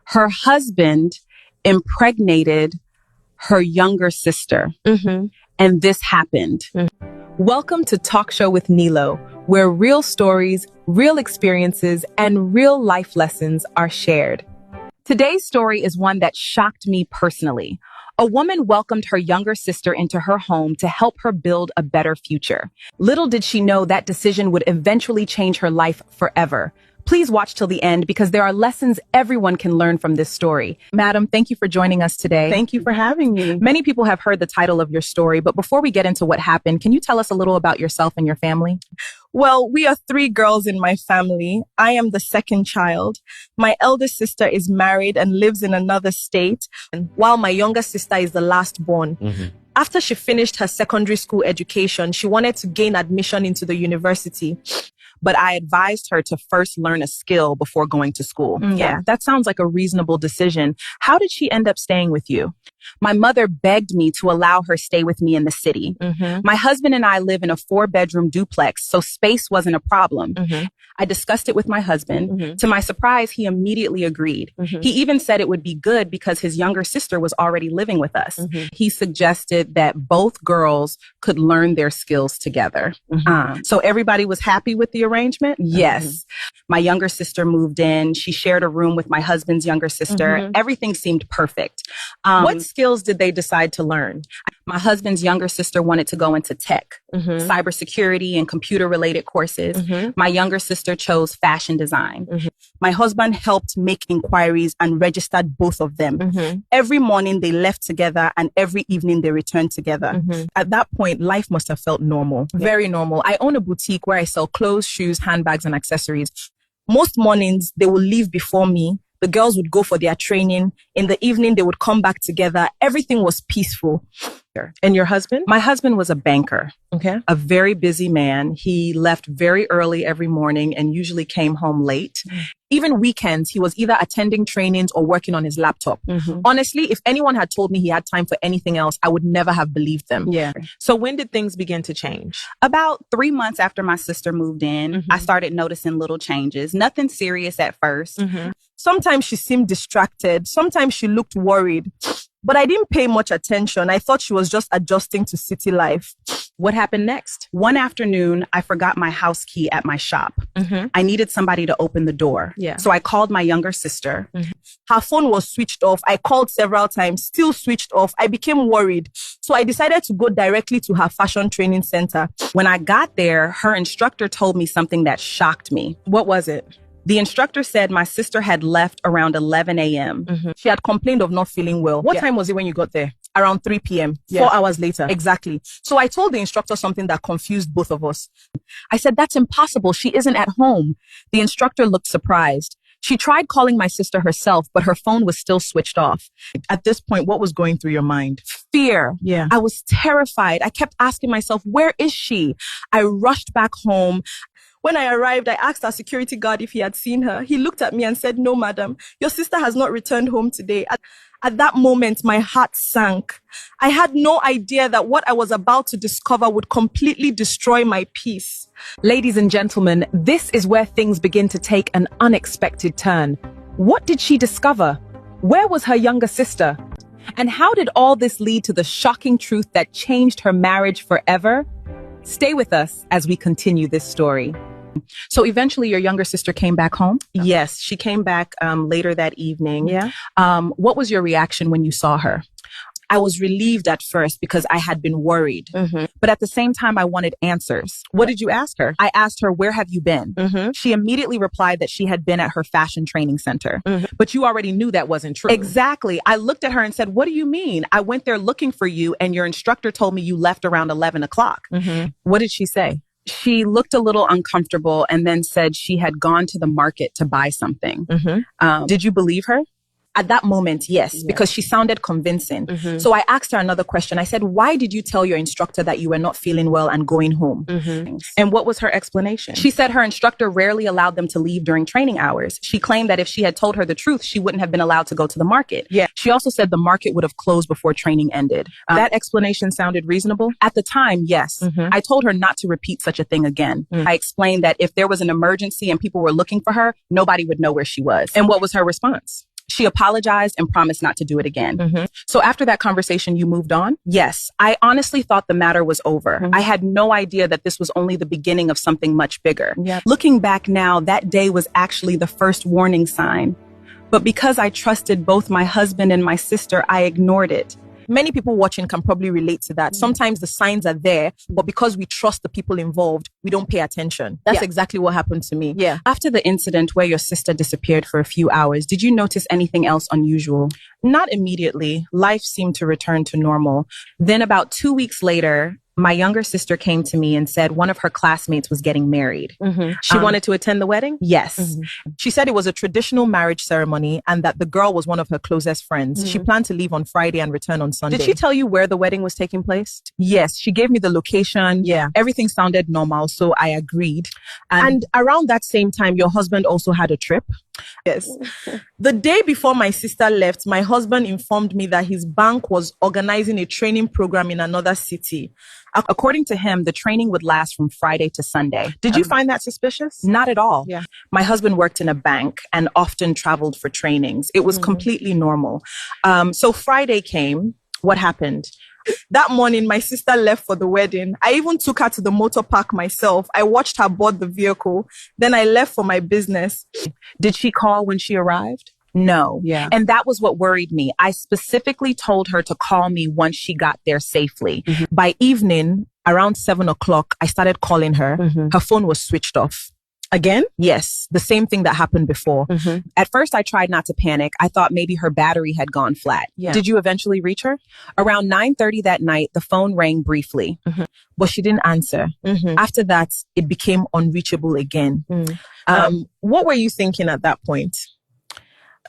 Her husband impregnated her younger sister. And this happened. Welcome to Talk Show with Nilo, where real stories, real experiences, and real life lessons are shared. Today's story is one that shocked me personally. A woman welcomed her younger sister into her home to help her build a better future. Little did she know that decision would eventually change her life forever. Please watch till the end because there are lessons everyone can learn from this story. Madam, thank you for joining us today. Thank you for having me. Many people have heard the title of your story, but before we get into what happened, can you tell us a little about yourself and your family? Well, we are 3 girls in my family. I am the second child. My eldest sister is married and lives in another state, while my younger sister is the last born. After she finished her secondary school education, she wanted to gain admission into the university. But I advised her to first learn a skill before going to school. Yeah, that sounds like a reasonable decision. How did she end up staying with you? My mother begged me to allow her stay with me in the city. My husband and I live in a 4-bedroom duplex, so space wasn't a problem. I discussed it with my husband. To my surprise, he immediately agreed. He even said it would be good because his younger sister was already living with us. He suggested that both girls could learn their skills together. So everybody was happy with the arrangement? Yes. My younger sister moved in. She shared a room with my husband's younger sister. Everything seemed perfect. What skills did they decide to learn? My husband's younger sister wanted to go into tech, cybersecurity and computer-related courses. My younger sister chose fashion design. My husband helped make inquiries and registered both of them. Every morning they left together and every evening they returned together. At that point, life must have felt normal. Very normal. I own a boutique where I sell clothes, shoes, handbags, and accessories. Most mornings they will leave before me. The girls would go for their training. In the evening, they would come back together. Everything was peaceful. And your husband? My husband was a banker. Okay. A very busy man. He left very early every morning and usually came home late. Even weekends, he was either attending trainings or working on his laptop. Honestly, if anyone had told me he had time for anything else, I would never have believed them. Yeah. So when did things begin to change? About 3 months after my sister moved in, I started noticing little changes. Nothing serious at first. Sometimes she seemed distracted. Sometimes she looked worried. But I didn't pay much attention. I thought she was just adjusting to city life. What happened next? One afternoon, I forgot my house key at my shop. I needed somebody to open the door. Yeah. So I called my younger sister. Her phone was switched off. I called several times, still switched off. I became worried. So I decided to go directly to her fashion training center. When I got there, her instructor told me something that shocked me. What was it? The instructor said my sister had left around 11 a.m. She had complained of not feeling well. What time was it when you got there? Around 3 p.m. Yeah. 4 hours later. Exactly. So I told the instructor something that confused both of us. I said, "That's impossible. She isn't at home." The instructor looked surprised. She tried calling my sister herself, but her phone was still switched off. At this point, what was going through your mind? Fear. Yeah. I was terrified. I kept asking myself, where is she? I rushed back home. When I arrived, I asked our security guard if he had seen her. He looked at me and said, "No, madam, your sister has not returned home today." At that moment, my heart sank. I had no idea that what I was about to discover would completely destroy my peace. Ladies and gentlemen, this is where things begin to take an unexpected turn. What did she discover? Where was her younger sister? And how did all this lead to the shocking truth that changed her marriage forever? Stay with us as we continue this story. So eventually your younger sister came back home? Yes, she came back later that evening. Yeah. What was your reaction when you saw her? I was relieved at first because I had been worried. But at the same time, I wanted answers. What did you ask her? I asked her, "Where have you been?" She immediately replied that she had been at her fashion training center. But you already knew that wasn't true. Exactly. I looked at her and said, "What do you mean? I went there looking for you and your instructor told me you left around 11 o'clock. What did she say? She looked a little uncomfortable and then said she had gone to the market to buy something. Did you believe her? At that moment, yes, because she sounded convincing. So I asked her another question. I said, "Why did you tell your instructor that you were not feeling well and going home?" And what was her explanation? She said her instructor rarely allowed them to leave during training hours. She claimed that if she had told her the truth, she wouldn't have been allowed to go to the market. Yeah. She also said the market would have closed before training ended. That explanation sounded reasonable? At the time, yes. I told her not to repeat such a thing again. I explained that if there was an emergency and people were looking for her, nobody would know where she was. And what was her response? She apologized and promised not to do it again. So after that conversation, you moved on? Yes. I honestly thought the matter was over. I had no idea that this was only the beginning of something much bigger. Looking back now, that day was actually the first warning sign. But because I trusted both my husband and my sister, I ignored it. Many people watching can probably relate to that. Sometimes the signs are there, but because we trust the people involved, we don't pay attention. That's exactly what happened to me. After the incident where your sister disappeared for a few hours, did you notice anything else unusual? Not immediately. Life seemed to return to normal. Then about 2 weeks later, my younger sister came to me and said one of her classmates was getting married. She wanted to attend the wedding? Yes. She said it was a traditional marriage ceremony and that the girl was one of her closest friends. She planned to leave on Friday and return on Sunday. Did she tell you where the wedding was taking place? Yes. She gave me the location. Everything sounded normal, so I agreed. And around that same time, your husband also had a trip? Yes. The day before my sister left, my husband informed me that his bank was organizing a training program in another city. According to him, the training would last from Friday to Sunday. Did you find that suspicious? Not at all. My husband worked in a bank and often traveled for trainings. It was completely normal. So Friday came. What happened? That morning, my sister left for the wedding. I even took her to the motor park myself. I watched her board the vehicle. Then I left for my business. Did she call when she arrived? No. And that was what worried me. I specifically told her to call me once she got there safely. By evening, around 7 o'clock, I started calling her. Her phone was switched off. Again? Yes, the same thing that happened before. At first, I tried not to panic. I thought maybe her battery had gone flat. Did you eventually reach her? Around 9:30 that night, the phone rang briefly, but she didn't answer. After that, it became unreachable again. What were you thinking at that point?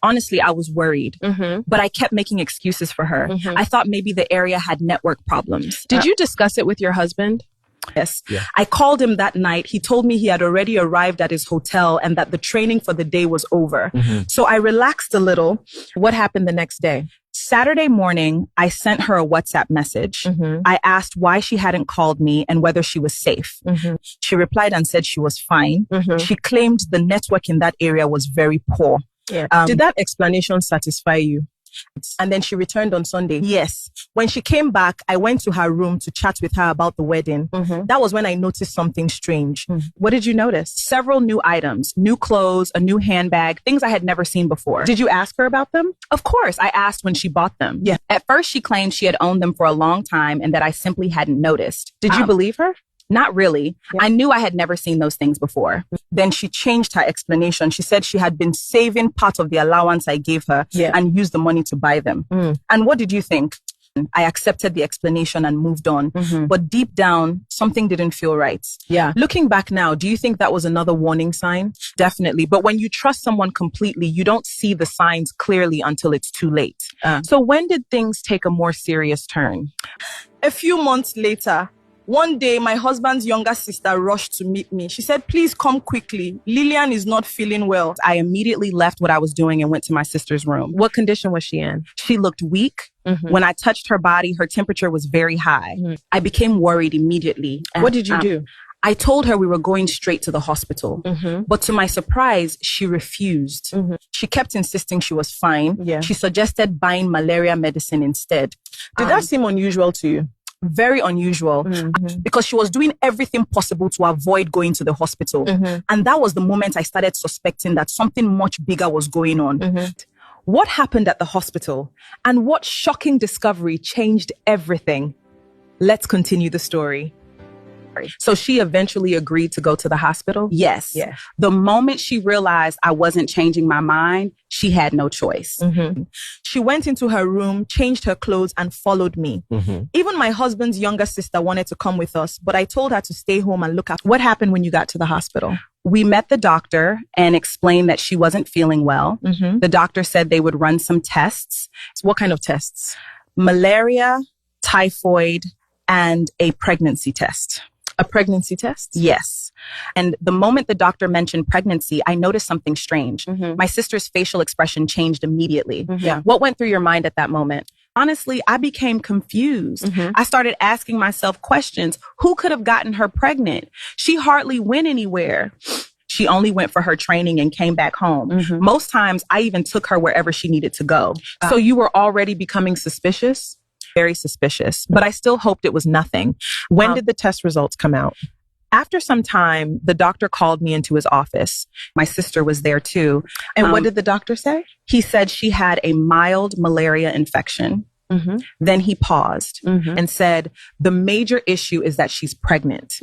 Honestly, I was worried, but I kept making excuses for her. I thought maybe the area had network problems. Did you discuss it with your husband? Yes. I called him that night. He told me he had already arrived at his hotel and that the training for the day was over. So I relaxed a little. What happened the next day? Saturday morning, I sent her a WhatsApp message. I asked why she hadn't called me and whether she was safe. She replied and said she was fine. She claimed the network in that area was very poor. Did that explanation satisfy you? And then she returned on Sunday? Yes. When she came back, I went to her room to chat with her about the wedding. That was when I noticed something strange. What did you notice? Several new items, new clothes, a new handbag, things I had never seen before. Did you ask her about them? Of course. I asked when she bought them. At first, she claimed she had owned them for a long time and that I simply hadn't noticed. Did you believe her? Not really. I knew I had never seen those things before. Then she changed her explanation. She said she had been saving part of the allowance I gave her and used the money to buy them. And what did you think? I accepted the explanation and moved on. But deep down, something didn't feel right. Looking back now, do you think that was another warning sign? Definitely. But when you trust someone completely, you don't see the signs clearly until it's too late. So when did things take a more serious turn? A few months later, one day, my husband's younger sister rushed to meet me. She said, "Please come quickly. Lillian is not feeling well." I immediately left what I was doing and went to my sister's room. What condition was she in? She looked weak. When I touched her body, her temperature was very high. I became worried immediately. What did you do? I told her we were going straight to the hospital. But to my surprise, she refused. She kept insisting she was fine. She suggested buying malaria medicine instead. Did that seem unusual to you? Very unusual because she was doing everything possible to avoid going to the hospital. And that was the moment I started suspecting that something much bigger was going on. What happened at the hospital and what shocking discovery changed everything? Let's continue the story. So she eventually agreed to go to the hospital? Yes. The moment she realized I wasn't changing my mind, she had no choice. She went into her room, changed her clothes, and followed me. Even my husband's younger sister wanted to come with us, but I told her to stay home and look at what happened when you got to the hospital. We met the doctor and explained that she wasn't feeling well. The doctor said they would run some tests. What kind of tests? Malaria, typhoid, and a pregnancy test. A pregnancy test? Yes. And the moment the doctor mentioned pregnancy, I noticed something strange. My sister's facial expression changed immediately. What went through your mind at that moment? Honestly, I became confused. I started asking myself questions. Who could have gotten her pregnant? She hardly went anywhere. She only went for her training and came back home. Most times, I even took her wherever she needed to go. So you were already becoming suspicious? Very suspicious, but I still hoped it was nothing. When did the test results come out? After some time, the doctor called me into his office. My sister was there too. And what did the doctor say? He said she had a mild malaria infection. Then he paused and said, the major issue is that she's pregnant.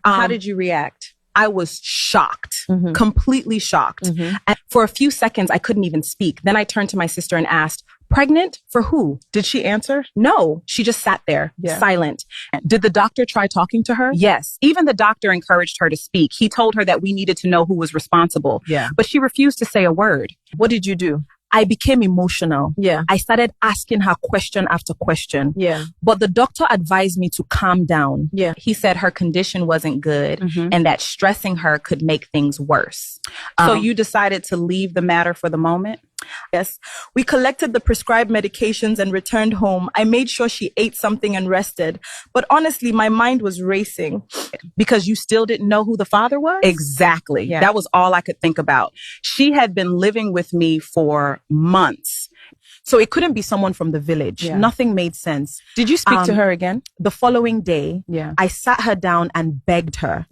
How did you react? I was shocked, completely shocked. And for a few seconds, I couldn't even speak. Then I turned to my sister and asked, pregnant for who? Did she answer? No, she just sat there, silent. Did the doctor try talking to her? Yes. Even the doctor encouraged her to speak. He told her that we needed to know who was responsible. But she refused to say a word. What did you do? I became emotional. I started asking her question after question. But the doctor advised me to calm down. He said her condition wasn't good and that stressing her could make things worse. So you decided to leave the matter for the moment? Yes. We collected the prescribed medications and returned home. I made sure she ate something and rested. But honestly, my mind was racing. Because you still didn't know who the father was? Exactly. That was all I could think about. She had been living with me for months. So it couldn't be someone from the village. Nothing made sense. Did you speak to her again? The following day, I sat her down and begged her.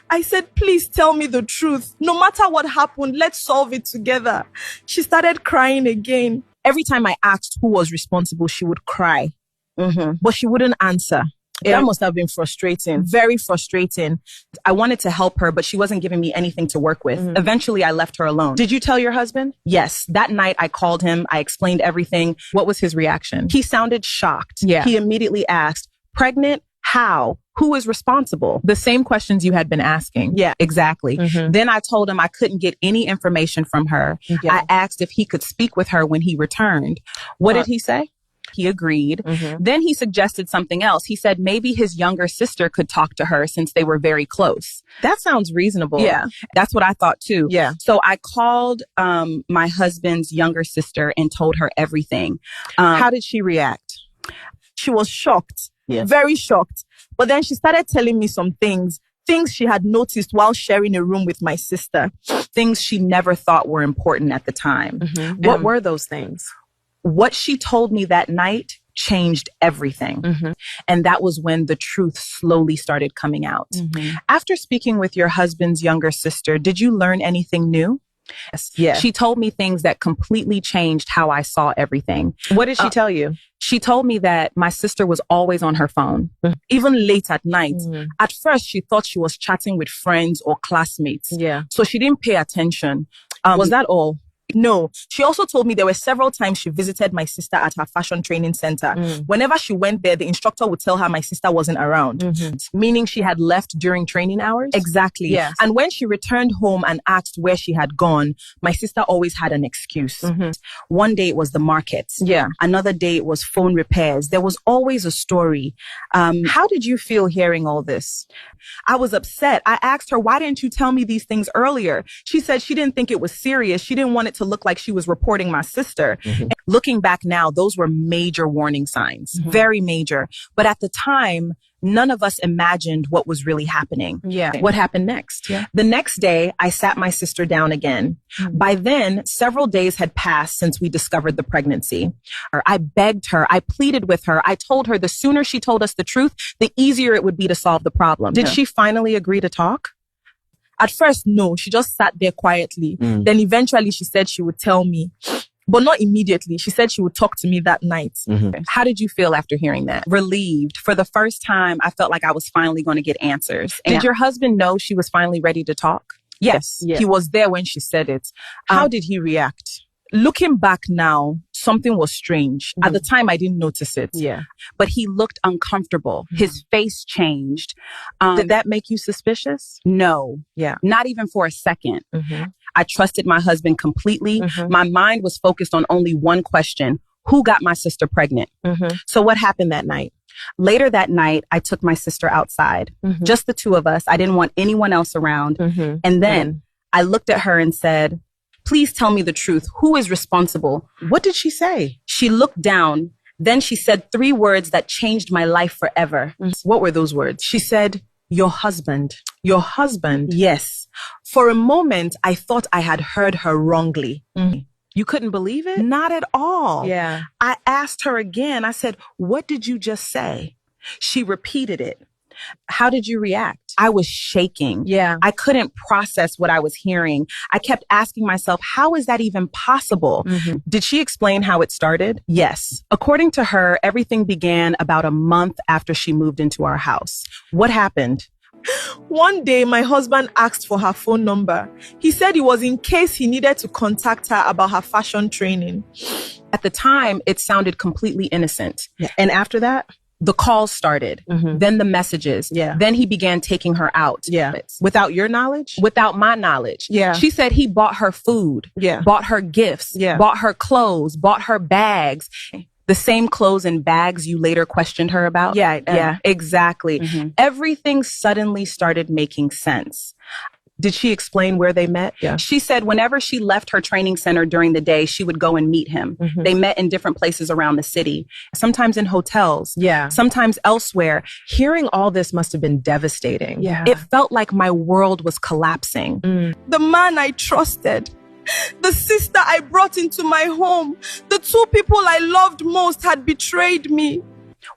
I said, please tell me the truth. No matter what happened, let's solve it together. She started crying again. Every time I asked who was responsible, she would cry. But she wouldn't answer. That must have been frustrating. Very frustrating. I wanted to help her, but she wasn't giving me anything to work with. Eventually, I left her alone. Did you tell your husband? Yes. That night, I called him. I explained everything. What was his reaction? He sounded shocked. He immediately asked, pregnant? How? Who is responsible? The same questions you had been asking. Exactly. Then I told him I couldn't get any information from her. I asked if he could speak with her when he returned. What did he say? He agreed. Then he suggested something else. He said maybe his younger sister could talk to her since they were very close. That sounds reasonable. That's what I thought too. So I called my husband's younger sister and told her everything. How did she react? She was shocked. Very shocked. But then she started telling me some things she had noticed while sharing a room with my sister. Things she never thought were important at the time. What were those things? What she told me that night changed everything. And that was when the truth slowly started coming out. After speaking with your husband's younger sister, did you learn anything new? Yes. She told me things that completely changed how I saw everything. What did she tell you? She told me that my sister was always on her phone, even late at night. At first, she thought she was chatting with friends or classmates. So she didn't pay attention. Was that all? No. She also told me there were several times she visited my sister at her fashion training center. Whenever she went there, the instructor would tell her my sister wasn't around. Meaning she had left during training hours? Exactly. And when she returned home and asked where she had gone, my sister always had an excuse. One day it was the market. Another day it was phone repairs. There was always a story. How did you feel hearing all this? I was upset. I asked her, why didn't you tell me these things earlier? She said she didn't think it was serious. She didn't want it to look like she was reporting my sister. Looking back now, those were major warning signs, very major. But at the time, none of us imagined what was really happening. What happened next? The next day, I sat my sister down again. By then, several days had passed since we discovered the pregnancy. I begged her. I pleaded with her. I told her the sooner she told us the truth, the easier it would be to solve the problem. Did she finally agree to talk? At first, no. She just sat there quietly. Then eventually she said she would tell me. But not immediately. She said she would talk to me that night. How did you feel after hearing that? Relieved. For the first time, I felt like I was finally going to get answers. Did your husband know she was finally ready to talk? Yes. He was there when she said it. How did he react? Looking back now, something was strange. At the time, I didn't notice it. But he looked uncomfortable. His face changed. Did that make you suspicious? No. Not even for a second. I trusted my husband completely. My mind was focused on only one question. Who got my sister pregnant? So what happened that night? Later that night, I took my sister outside. Just the two of us. I didn't want anyone else around. And then I looked at her and said, please tell me the truth. Who is responsible? What did she say? She looked down. Then she said 3 words that changed my life forever. What were those words? She said, your husband. Your husband? Yes. For a moment, I thought I had heard her wrongly. You couldn't believe it? Not at all. Yeah. I asked her again. I said, "What did you just say?" She repeated it. How did you react? I was shaking. Yeah. I couldn't process what I was hearing. I kept asking myself, how is that even possible? Did she explain how it started? Yes. According to her, everything began about a month after she moved into our house. What happened? One day, my husband asked for her phone number. He said it was in case he needed to contact her about her fashion training. At the time, it sounded completely innocent. Yeah. And after that? The calls started, then the messages. Yeah. Then he began taking her out. Yeah. Without your knowledge? Without my knowledge. Yeah. She said he bought her food, Yeah. bought her gifts, Yeah. bought her clothes, bought her bags. The same clothes and bags you later questioned her about? Yeah. Exactly. Everything suddenly started making sense. Did she explain where they met? Yeah. She said whenever she left her training center during the day, she would go and meet him. They met in different places around the city, sometimes in hotels, sometimes elsewhere. Hearing all this must have been devastating. Yeah. It felt like my world was collapsing. The man I trusted, the sister I brought into my home, the two people I loved most had betrayed me.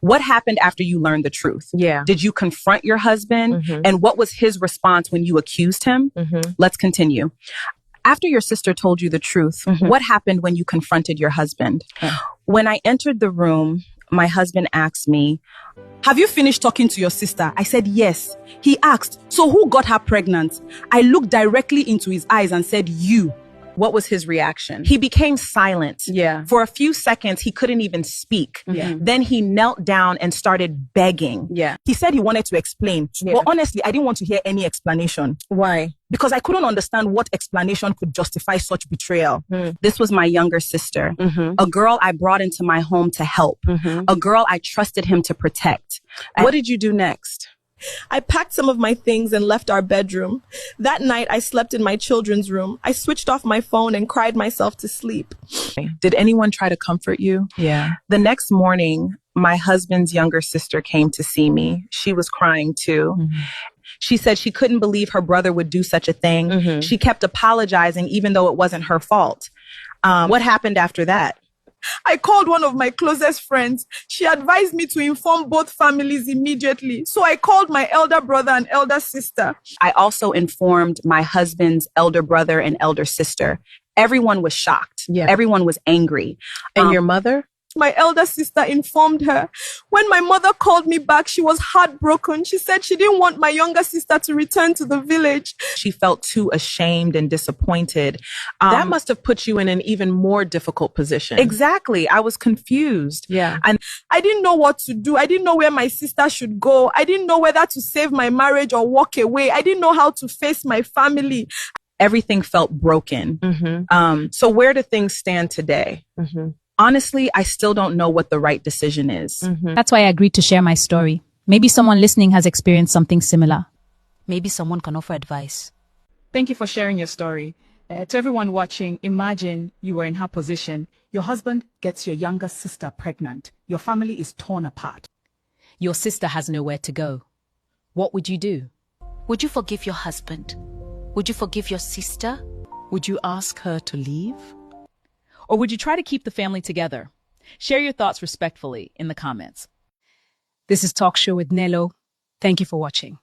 What happened after you learned the truth? Yeah. Did you confront your husband? And what was his response when you accused him? Let's continue. After your sister told you the truth, what happened when you confronted your husband? When I entered the room, my husband asked me, Have you finished talking to your sister? I said, yes. He asked, so who got her pregnant? I looked directly into his eyes and said, you. What was his reaction? He became silent. Yeah. For a few seconds, he couldn't even speak. Yeah. Then he knelt down and started begging. Yeah. He said he wanted to explain. Yeah. But honestly, I didn't want to hear any explanation. Why? Because I couldn't understand what explanation could justify such betrayal. This was my younger sister, a girl I brought into my home to help, a girl I trusted him to protect. What did you do next? I packed some of my things and left our bedroom. That night, I slept in my children's room. I switched off my phone and cried myself to sleep. Did anyone try to comfort you? Yeah. The next morning, my husband's younger sister came to see me. She was crying too. She said she couldn't believe her brother would do such a thing. She kept apologizing even though it wasn't her fault. What happened after that? I called one of my closest friends. She advised me to inform both families immediately. So I called my elder brother and elder sister. I also informed my husband's elder brother and elder sister. Everyone was shocked. Yeah. Everyone was angry. And your mother? My elder sister informed her. When my mother called me back, she was heartbroken. She said she didn't want my younger sister to return to the village. She felt too ashamed and disappointed. That must have put you in an even more difficult position. Exactly. I was confused. Yeah. And I didn't know what to do. I didn't know where my sister should go. I didn't know whether to save my marriage or walk away. I didn't know how to face my family. everything felt broken. So where do things stand today? Honestly, I still don't know what the right decision is. That's why I agreed to share my story. Maybe someone listening has experienced something similar. Maybe someone can offer advice. Thank you for sharing your story. To everyone watching, imagine you were in her position. Your husband gets your younger sister pregnant. Your family is torn apart. Your sister has nowhere to go. What would you do? Would you forgive your husband? Would you forgive your sister? Would you ask her to leave? Or would you try to keep the family together? Share your thoughts respectfully in the comments. This is Talk Show with Nello. Thank you for watching.